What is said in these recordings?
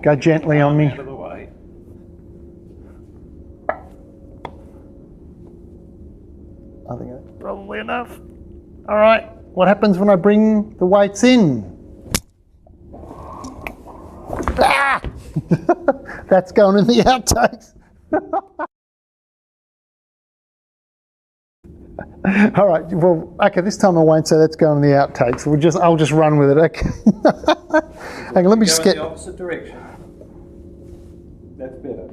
Go gently on me. Out of the way. I think that's probably enough. All right, what happens when I bring the weights in? Ah! That's going in the outtakes. All right, well, okay, this time I won't say that's going in the outtakes. I'll just run with it, okay? Hang on, let me just get... Go in the opposite direction. That's better.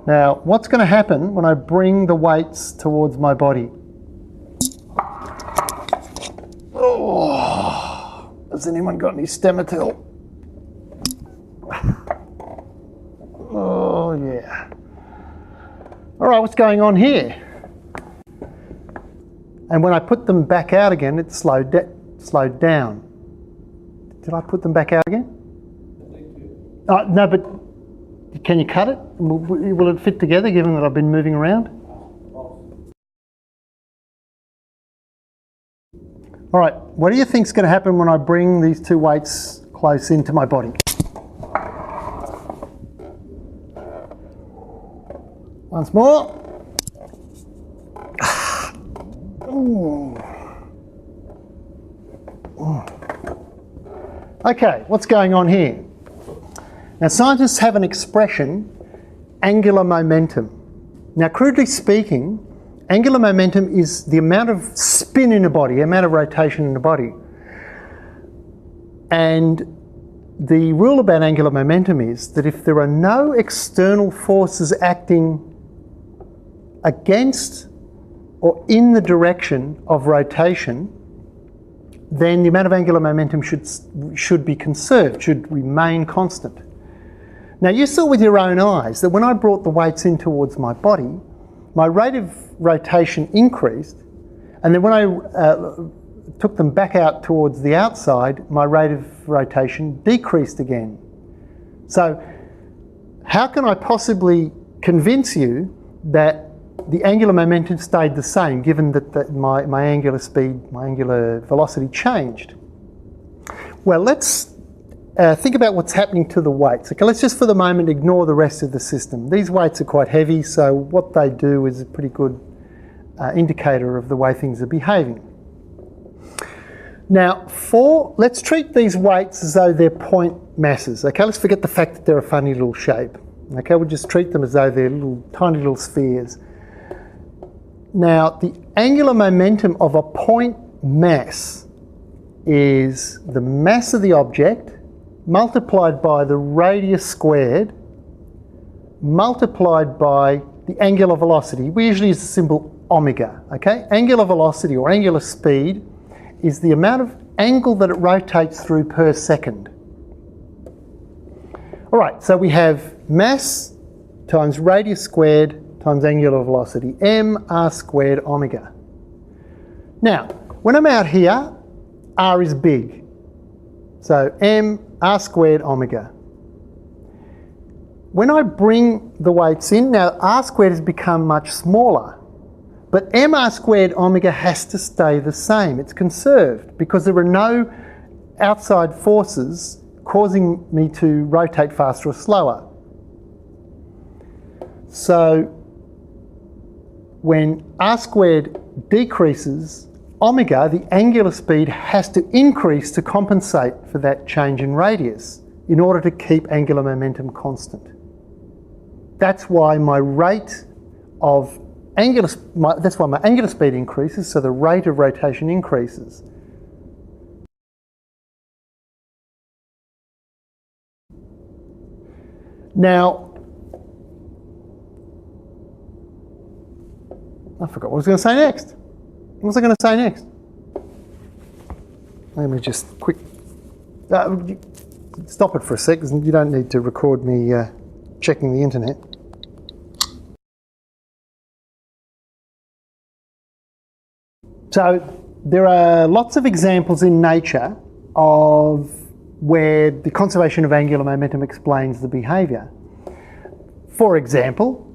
Now, what's going to happen when I bring the weights towards my body? Oh, has anyone got any Stemetil? Oh, yeah. All right, what's going on here? And when I put them back out again, it slowed down. Did I put them back out again? No, but can you cut it? Will it fit together given that I've been moving around? All right, what do you think is going to happen when I bring these two weights close into my body? Once more. Okay, what's going on here? Now, scientists have an expression, angular momentum. Now, crudely speaking, angular momentum is the amount of spin in a body, the amount of rotation in a body. And the rule about angular momentum is that if there are no external forces acting against or in the direction of rotation, then the amount of angular momentum should be conserved, should remain constant. Now, you saw with your own eyes that when I brought the weights in towards my body, my rate of rotation increased, and then when I took them back out towards the outside, my rate of rotation decreased again. So how can I possibly convince you that the angular momentum stayed the same, given that my angular speed, my angular velocity changed? Well, let's think about what's happening to the weights. Okay, let's just for the moment ignore the rest of the system. These weights are quite heavy, so what they do is a pretty good indicator of the way things are behaving. Now, let's treat these weights as though they're point masses. Okay, let's forget the fact that they're a funny little shape. Okay, we'll just treat them as though they're tiny little spheres. Now, the angular momentum of a point mass is the mass of the object multiplied by the radius squared multiplied by the angular velocity. We usually use the symbol omega, okay? Angular velocity or angular speed is the amount of angle that it rotates through per second. All right, so we have mass times radius squared times angular velocity, m r squared omega. Now, when I'm out here, r is big. So m r squared omega. When I bring the weights in, now r squared has become much smaller, but mr squared omega has to stay the same. It's conserved because there are no outside forces causing me to rotate faster or slower. So when r squared decreases, omega, the angular speed, has to increase to compensate for that change in radius in order to keep angular momentum constant. That's why my rate of that's why my angular speed increases, so the rate of rotation increases. Now, I forgot what I was going to say next. What was I going to say next? Let me just stop it for a sec, because you don't need to record me checking the internet. So there are lots of examples in nature of where the conservation of angular momentum explains the behaviour. For example,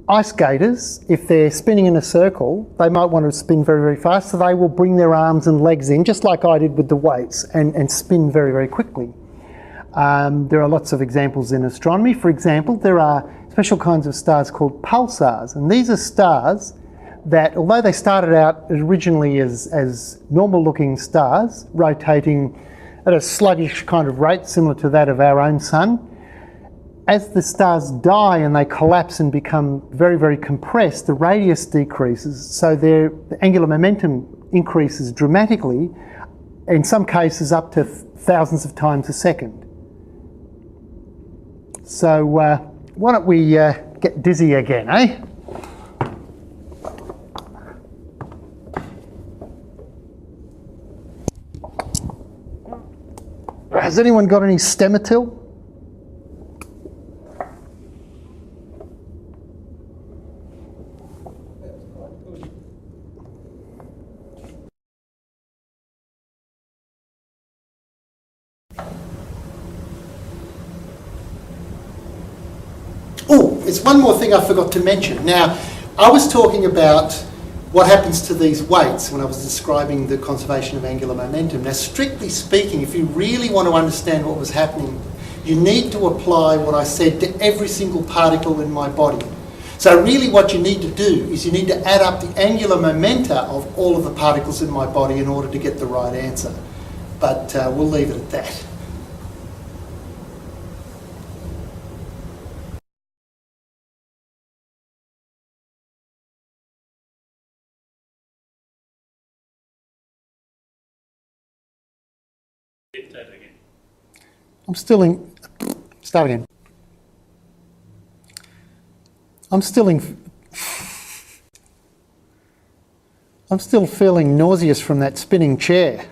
ice skaters, if they're spinning in a circle, they might want to spin very, very fast, so they will bring their arms and legs in, just like I did with the weights, and spin very, very quickly. There are lots of examples in astronomy. For example, there are special kinds of stars called pulsars, and these are stars that, although they started out originally as normal-looking stars, rotating at a sluggish kind of rate similar to that of our own sun, as the stars die and they collapse and become very, very compressed, the radius decreases, so the angular momentum increases dramatically, in some cases up to thousands of times a second. So why don't we get dizzy again, eh? Has anyone got any Stematil? Oh, it's one more thing I forgot to mention. Now, I was talking about what happens to these weights when I was describing the conservation of angular momentum. Now, strictly speaking, if you really want to understand what was happening, you need to apply what I said to every single particle in my body. So really what you need to do is you need to add up the angular momenta of all of the particles in my body in order to get the right answer. But we'll leave it at that. I'm still in. Start again. I'm still feeling nauseous from that spinning chair.